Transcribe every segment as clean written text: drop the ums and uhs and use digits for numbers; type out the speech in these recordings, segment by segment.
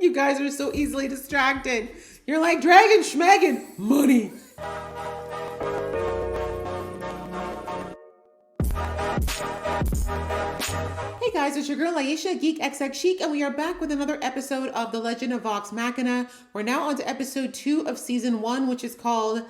You guys are so easily distracted. You're like, dragon schmaggin, money. Hey guys, it's your girl Aisha, Geek XX Chic, and we are back with another episode of The Legend of Vox Machina. We're now on to episode 2 of season 1, which is called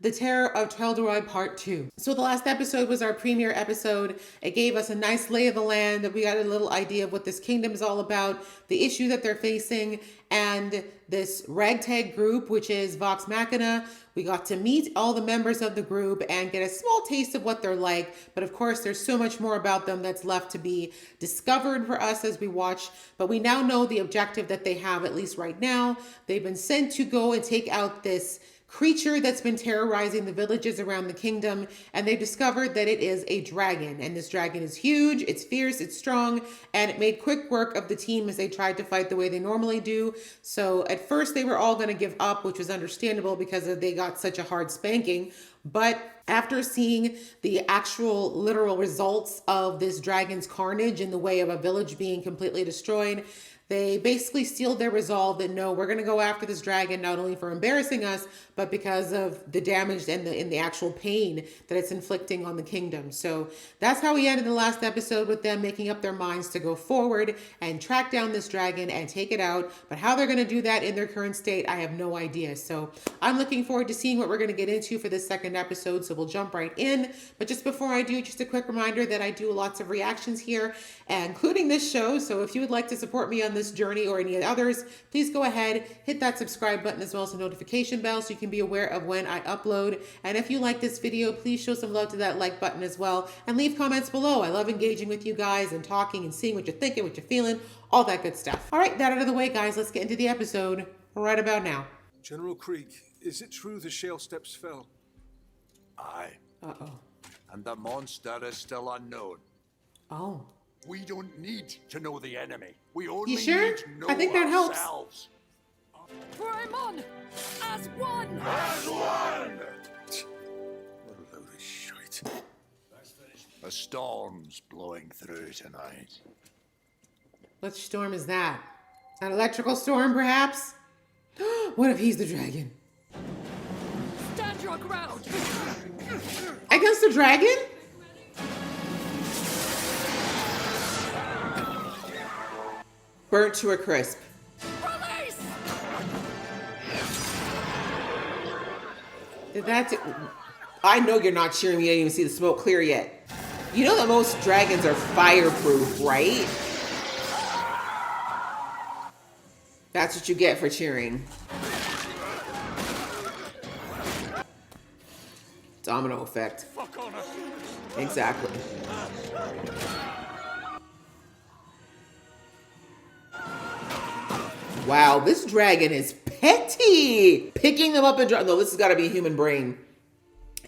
The Terror of Tal'Dorei Part 2. So the last episode was our premiere episode. It gave us a nice lay of the land. We got a little idea of what this kingdom is all about, the issue that they're facing, and this ragtag group, which is Vox Machina. We got to meet all the members of the group and get a small taste of what they're like. But of course, there's so much more about them that's left to be discovered for us as we watch. But we now know the objective that they have, at least right now. They've been sent to go and take out this creature that's been terrorizing the villages around the kingdom, and they discovered that it is a dragon, and this dragon is huge, it's fierce, it's strong, and it made quick work of the team as they tried to fight the way they normally do. So at first they were all going to give up, which was understandable because they got such a hard spanking. But after seeing the actual literal results of this dragon's carnage in the way of a village being completely destroyed, they basically sealed their resolve that no, we're going to go after this dragon, not only for embarrassing us, but because of the damage and the actual pain that it's inflicting on the kingdom. So that's how we ended the last episode, with them making up their minds to go forward and track down this dragon and take it out. But how they're going to do that in their current state, I have no idea. So I'm looking forward to seeing what we're going to get into for this second episode. So we'll jump right in. But just before I do, just a quick reminder that I do lots of reactions here, including this show. So if you would like to support me on this journey or any others, please go ahead, hit that subscribe button as well as the notification bell so you can be aware of when I upload. And if you like this video, please show some love to that like button as well, and leave comments below. I love engaging with you guys and talking and seeing what you're thinking, what you're feeling, all that good stuff. All right, that out of the way, guys, let's get into the episode right about now. General Krieg, is it true the shale steps fell? Aye. Uh-oh. And the monster is still unknown. Oh. We don't need to know the enemy. We only You sure? need to know I think that helps. ourselves. For Aaaand, as one! As one! What a load of shite. A storm's blowing through tonight. What storm is that? An electrical storm, perhaps? What if he's the dragon? Stand your ground! Against the dragon? Burnt to a crisp. Release! I know you're not cheering me. I didn't even see the smoke clear yet. You know that most dragons are fireproof, right? That's what you get for cheering. Domino effect. Fuck on us. Exactly. Wow, this dragon is petty. Picking them up and no, this has got to be a human brain.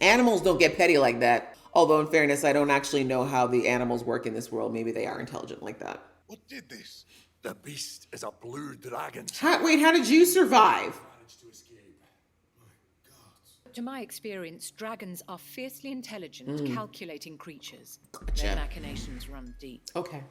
Animals don't get petty like that. Although in fairness, I don't actually know how the animals work in this world. Maybe they are intelligent like that. What did this? The beast is a blue dragon. Wait, how did you survive? To my experience, dragons are fiercely intelligent, calculating creatures. Gotcha. Their machinations run deep. Okay.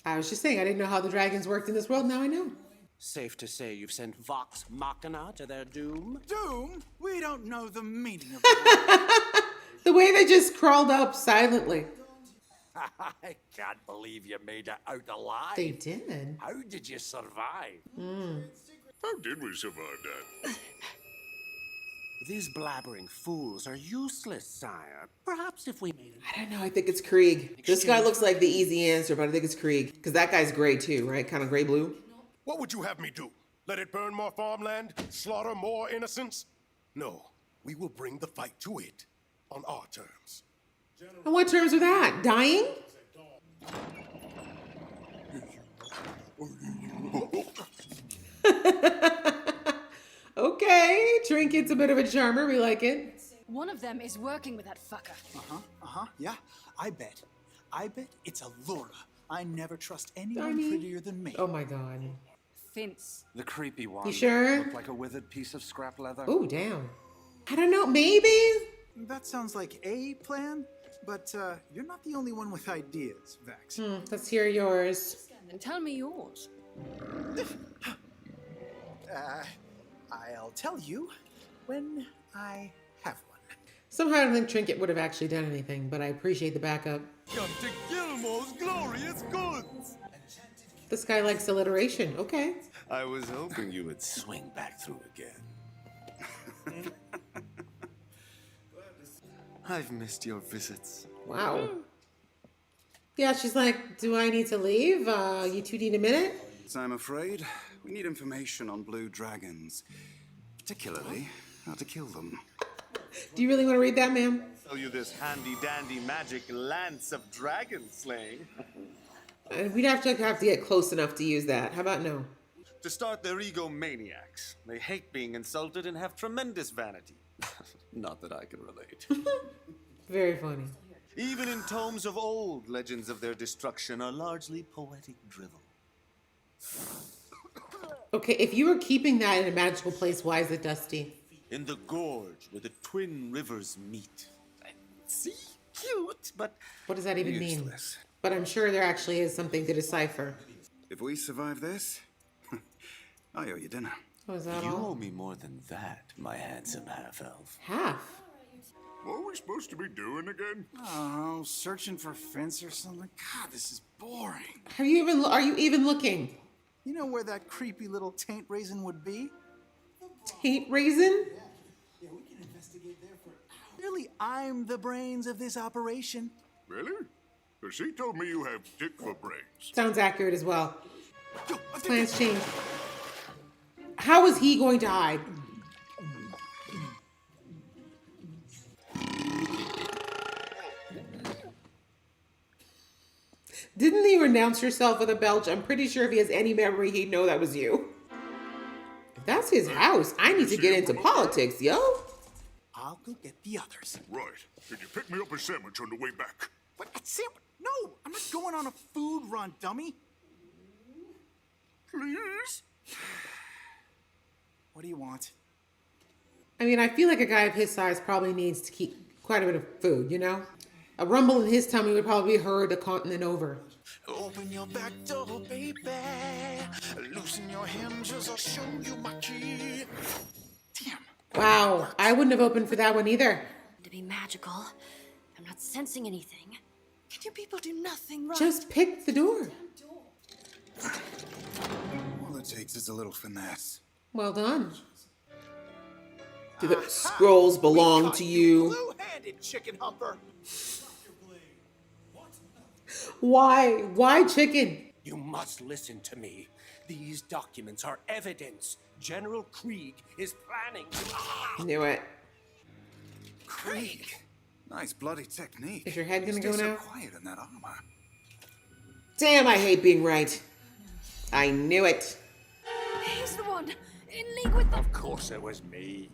I was just saying, I didn't know how the dragons worked in this world. Now I know. Safe to say you've sent Vox Machina to their doom? Doom? We don't know the meaning of the The way they just crawled up silently. I can't believe you made it out alive. They did. How did you survive? How did we survive that? These blabbering fools are useless, sire. Perhaps if we made it. I don't know. I think it's Krieg. This guy looks like the easy answer, but I think it's Krieg. Because that guy's gray too, right? Kind of gray-blue. What would you have me do? Let it burn more farmland? Slaughter more innocents? No, we will bring the fight to it on our terms. On what terms are that? Dying? Okay, Trinket's a bit of a charmer. We like it. One of them is working with that fucker. Yeah, I bet it's a Laura. I never trust anyone prettier than me. Oh my god. Vince. The creepy one. You sure? Looked like a withered piece of scrap leather. Oh, damn. I don't know, maybe? That sounds like a plan, but you're not the only one with ideas, Vex. Let's hear yours. And tell me yours. tell you when I have one. Somehow I don't think Trinket would have actually done anything, but I appreciate the backup. Come to Gilmore's glorious goods. This guy likes alliteration. Okay. I was hoping you would swing back through again. I've missed your visits. Wow. Yeah, she's like, do I need to leave? You two need a minute? So I'm afraid we need information on blue dragons, particularly how to kill them. Do you really want to read that, ma'am? Tell you this handy-dandy magic lance of dragon slaying. We'd have to get close enough to use that. How about no? To start, they're egomaniacs. They hate being insulted and have tremendous vanity. Not that I can relate. Very funny. Even in tomes of old, legends of their destruction are largely poetic drivel. Okay, if you were keeping that in a magical place, why is it dusty? In the gorge where the twin rivers meet. See? Cute, but What does that even mean? Useless. But I'm sure there actually is something to decipher. If we survive this, I owe you dinner. Oh, is that you all? owe me more than that, my handsome half-elf. Half. What are we supposed to be doing again? Oh, searching for Fence or something? God, this is boring. Are you even looking? You know where that creepy little taint raisin would be? Taint raisin? Yeah, we can investigate there for hours. Really, I'm the brains of this operation. Really? Because she told me you have dick for brains. Sounds accurate as well. Yo, I think Plans change. How is he going to hide? Didn't you announce yourself with a belch? I'm pretty sure if he has any memory, he'd know that was you. If that's his house, I need to get into politics, yo. I'll go get the others. Right. Did you pick me up a sandwich on the way back? What? No, I'm not going on a food run, dummy. Please? What do you want? I mean, I feel like a guy of his size probably needs to keep quite a bit of food, you know? A rumble in his tummy would probably be heard a continent over. Open your back door, baby. Loosen your hinges, I'll show you my key. Damn. Wow, I wouldn't have opened for that one either. To be magical. I'm not sensing anything. Can you people do nothing right? Just pick the door. All it takes is a little finesse. Well done. Do the scrolls belong to you? Blue-handed chicken humper. Why? Why chicken? You must listen to me. These documents are evidence. General Krieg is planning to... Knew it. Krieg! Nice bloody technique. Is your head gonna Stay go so now? quiet in that armor. Damn, I hate being right. I knew it. He's the one in league with the... Of course it was me.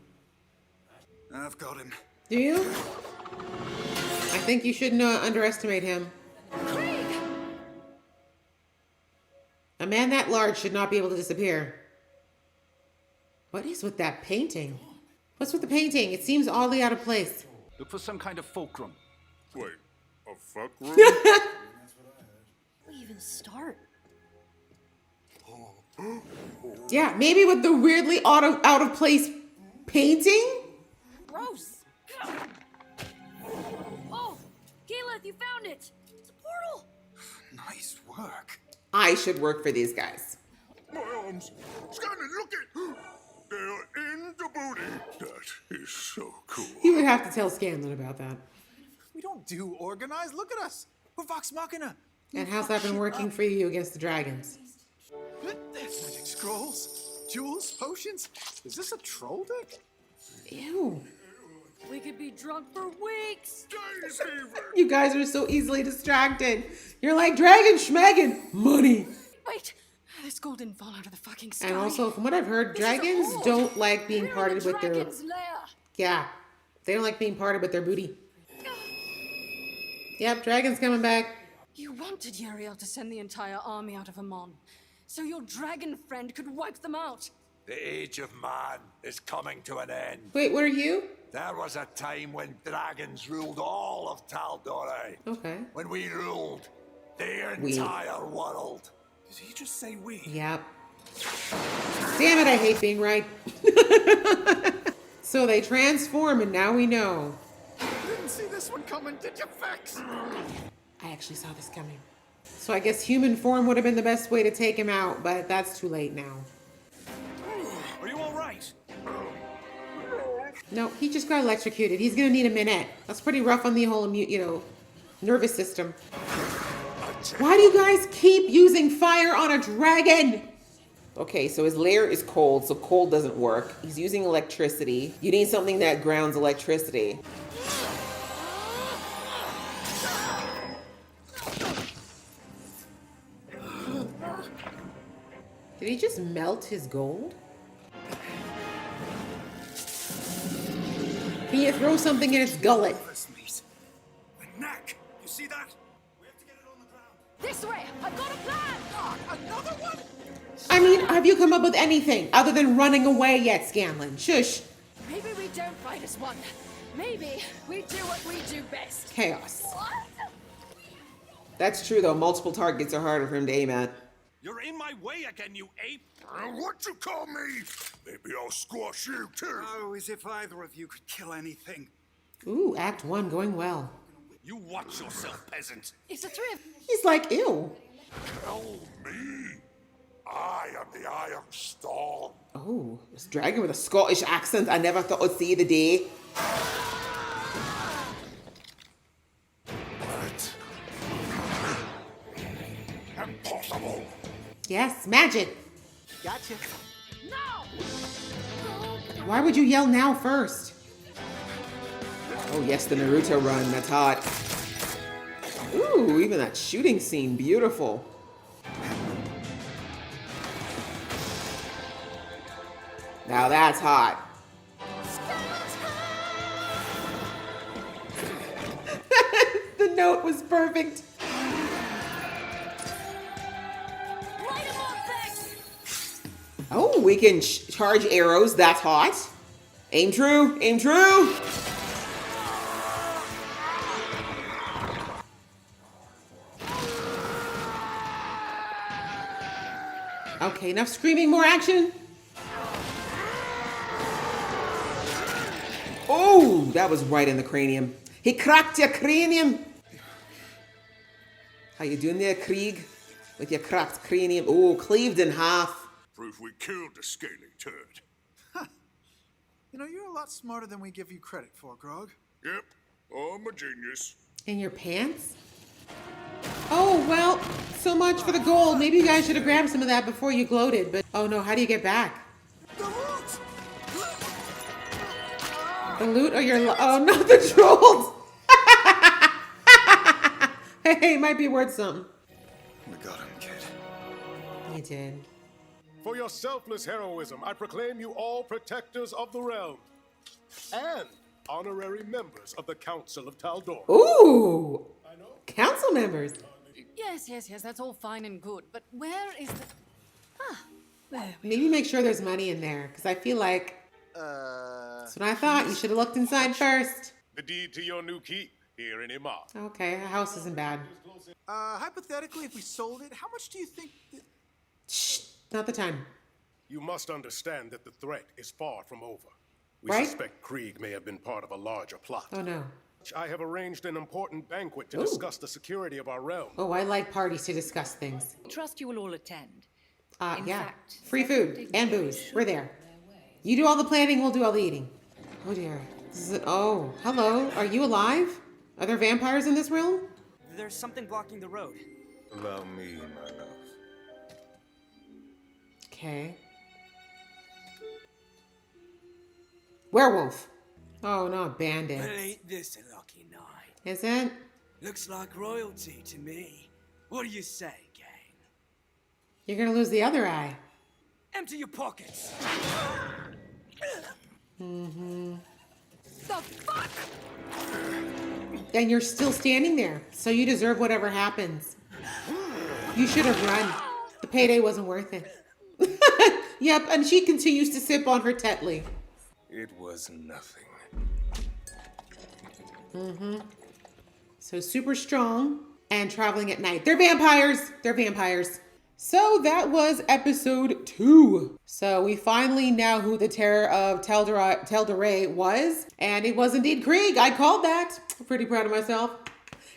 I've got him. Do you? I think you shouldn't underestimate him. Krieg! A man that large should not be able to disappear. What is with that painting? What's with the painting? It seems oddly out of place. Look for some kind of fulcrum. Wait, a fuck room? We even start. Yeah, maybe with the weirdly out of place painting? Gross! Oh! Galeth, you found it! It's a portal! Nice work. I should work for these guys. My arms. Scanlan, look it. They're in the booty. That is so cool. You would have to tell Scanlan about that. We don't do organized. Look at us. We're Vox Machina. And how's that been working for you against the dragons? Magic scrolls, jewels, potions. Is this a troll deck? Ew. We could be drunk for weeks! Days even. You guys are so easily distracted. You're like dragon schmeggin. Money. Wait! This gold didn't fall out of the fucking sky. And also, from what I've heard, This is a dragons hold. don't like being We're in parted the with their... dragon's lair. Yeah. They don't like being parted with their booty. Yep, dragon's coming back. You wanted Uriel to send the entire army out of Aaaand, so your dragon friend could wipe them out. The age of man is coming to an end. Wait, what are you? There was a time when dragons ruled all of Tal'Dorei. Okay. When we ruled the We. entire world. Did he just say we? Yep. Damn it, I hate being right. So they transform and now we know. Didn't see this one coming, did you, Vex? I actually saw this coming. So I guess human form would have been the best way to take him out, but that's too late now. Are you all right? No, he just got electrocuted. He's gonna need a minute. That's pretty rough on the whole, nervous system. Why do you guys keep using fire on a dragon? Okay, so his lair is cold, so cold doesn't work. He's using electricity. You need something that grounds electricity. Did he just melt his gold? Can you throw something in its gullet? The neck! You see that? We have to get it on the ground. This way! I've got a plan! Another one? I mean, have you come up with anything other than running away yet, Scanlan? Shush. Maybe we don't fight as one. Maybe we do what we do best. Chaos. What? That's true, though. Multiple targets are harder for him to aim at. You're in my way again, you ape! What you call me? Maybe I'll squash you too. Oh, as if either of you could kill anything. Ooh, Act 1 going well. You watch yourself, peasant. It's the three of He's like, ew. Tell me. I am the Iron Storm. Oh, this dragon with a Scottish accent I never thought I'd see the day. What? Impossible. Yes, magic. Gotcha. No! Why would you yell now first? Oh, yes, the Naruto run. That's hot. Ooh, even that shooting scene. Beautiful. Now that's hot. The note was perfect. Light 'em up, Vex! Oh, we can charge arrows. That's hot. Aim true. Aim true. Okay, enough screaming. More action. Oh, that was right in the cranium. He cracked your cranium. How you doing there, Krieg? With your cracked cranium. Oh, cleaved in half. Proof we killed the scaly turd. You know, you're a lot smarter than we give you credit for, Grog. Yep, I'm a genius. In your pants? Oh, well, so much for the gold. Maybe you guys should have grabbed some of that before you gloated, but oh no, how do you get back? The loot! The loot or your oh, not the trolls. Hey, it might be worth something. We got him, kid. You did. For your selfless heroism, I proclaim you all protectors of the realm and honorary members of the Council of Tal'Dorei. Ooh, council members. Yes, that's all fine and good, but where is the... there we Maybe make sure there's money in there, because I feel like that's what I thought. You should have looked inside first. The deed to your new keep here in Imar. Okay, a house isn't bad. Hypothetically, if we sold it, how much do you think... Shh, not the time. You must understand that the threat is far from over. We Right? suspect Krieg may have been part of a larger plot. Oh no. I have arranged an important banquet to Ooh. discuss the security of our realm. Oh, I like parties to discuss things. Trust you will all attend. In Yeah. fact, Free food and booze. We're there. You do all the planning, we'll do all the eating. Oh dear. Oh, hello. Are you alive? Are there vampires in this realm? There's something blocking the road. Allow me, my love. Okay. Werewolf. Oh, not bandit. Well, ain't this a lucky night? Is it? Looks like royalty to me. What do you say, gang? You're gonna lose the other eye. Empty your pockets. Mm-hmm. The fuck? And you're still standing there, so you deserve whatever happens. You should have run. The payday wasn't worth it. Yep, and she continues to sip on her Tetley. It was nothing. Mm-hmm. So super strong and traveling at night. They're vampires. They're vampires. So that was episode 2. So we finally know who the Terror of Tal'Dorei was, and it was indeed Krieg. I called that. I'm pretty proud of myself.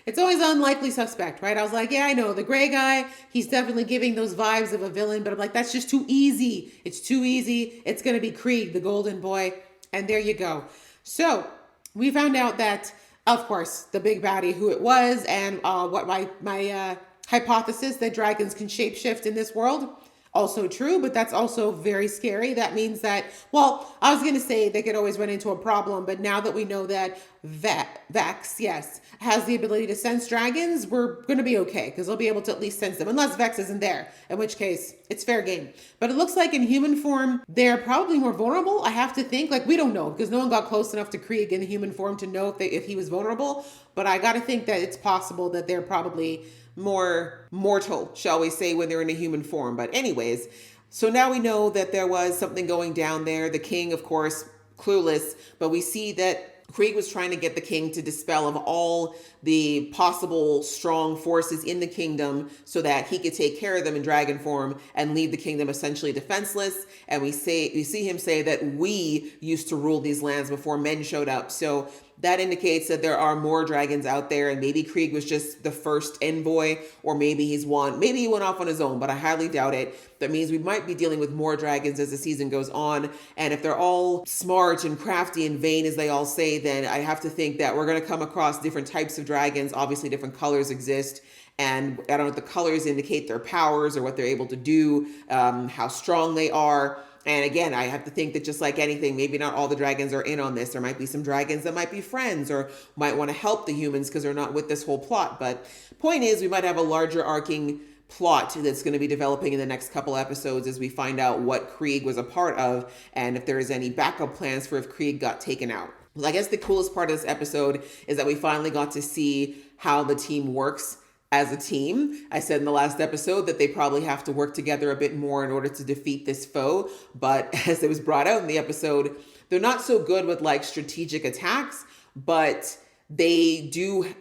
It's always an unlikely suspect, right? I was like, yeah, I know, the gray guy, he's definitely giving those vibes of a villain, but I'm like, that's just too easy. It's too easy. It's going to be Krieg, the golden boy. And there you go. So we found out that, of course, the big baddie, who it was, and what my hypothesis that dragons can shapeshift in this world. Also true, but that's also very scary. That means that, well, I was going to say they could always run into a problem, but now that we know that Vex, yes, has the ability to sense dragons, we're going to be okay, because they'll be able to at least sense them, unless Vex isn't there, in which case it's fair game. But it looks like in human form, they're probably more vulnerable, I have to think. Like, we don't know, because no one got close enough to Krieg in the human form to know if he was vulnerable, but I got to think that it's possible that they're probably more mortal, shall we say, when they're in a human form. But anyways, so now we know that there was something going down there. The king, of course, clueless, but we see that Krieg was trying to get the king to dispel of all the possible strong forces in the kingdom so that he could take care of them in dragon form and leave the kingdom essentially defenseless. And we see him say that we used to rule these lands before men showed up. So that indicates that there are more dragons out there, and maybe Krieg was just the first envoy, or maybe he went off on his own, but I highly doubt it. That means we might be dealing with more dragons as the season goes on. And if they're all smart and crafty and vain, as they all say, then I have to think that we're going to come across different types of dragons. Obviously, different colors exist. And I don't know if the colors indicate their powers or what they're able to do, how strong they are. And again, I have to think that just like anything, maybe not all the dragons are in on this. There might be some dragons that might be friends or might want to help the humans because they're not with this whole plot. But point is, we might have a larger arcing plot that's going to be developing in the next couple episodes as we find out what Krieg was a part of and if there is any backup plans for if Krieg got taken out. I guess the coolest part of this episode is that we finally got to see how the team works as a team. I said in the last episode that they probably have to work together a bit more in order to defeat this foe. But as it was brought out in the episode, they're not so good with like strategic attacks, but they do,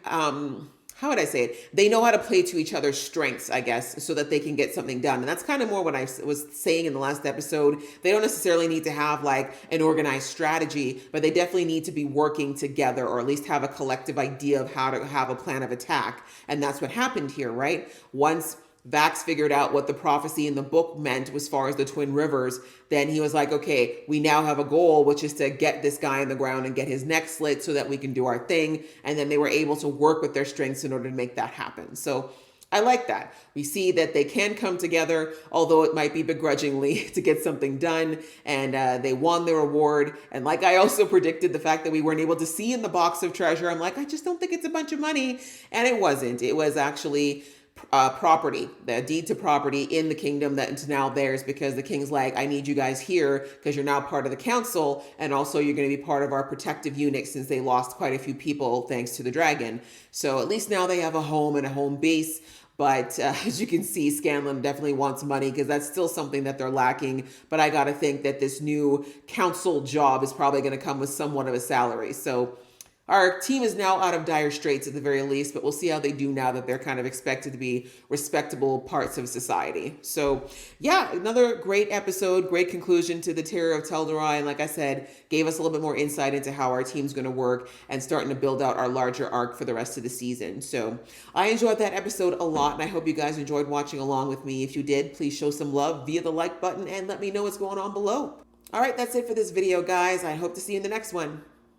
how would I say it? They know how to play to each other's strengths, I guess, so that they can get something done. And that's kind of more what I was saying in the last episode. They don't necessarily need to have like an organized strategy, but they definitely need to be working together, or at least have a collective idea of how to have a plan of attack. And that's what happened here, right? Once Vax figured out what the prophecy in the book meant as far as the Twin Rivers, then he was like, okay, we now have a goal, which is to get this guy in the ground and get his neck slit so that we can do our thing. And then they were able to work with their strengths in order to make that happen. So I like that. We see that they can come together, although it might be begrudgingly, to get something done. And they won their reward. And like I also predicted, the fact that we weren't able to see in the box of treasure, I'm like, I just don't think it's a bunch of money. And it wasn't. It was actually property, the deed to property in the kingdom that is now theirs, because the king's like, I need you guys here because you're now part of the council, and also you're going to be part of our protective unit since they lost quite a few people thanks to the dragon. So at least now they have a home and a home base. But as you can see, Scanlan definitely wants money because that's still something that they're lacking. But I got to think that this new council job is probably going to come with somewhat of a salary. So our team is now out of dire straits at the very least, but we'll see how they do now that they're kind of expected to be respectable parts of society. So yeah, another great episode, great conclusion to the Terror of Tal'Dorei. And like I said, gave us a little bit more insight into how our team's going to work and starting to build out our larger arc for the rest of the season. So I enjoyed that episode a lot, and I hope you guys enjoyed watching along with me. If you did, please show some love via the like button and let me know what's going on below. All right, that's it for this video, guys. I hope to see you in the next one.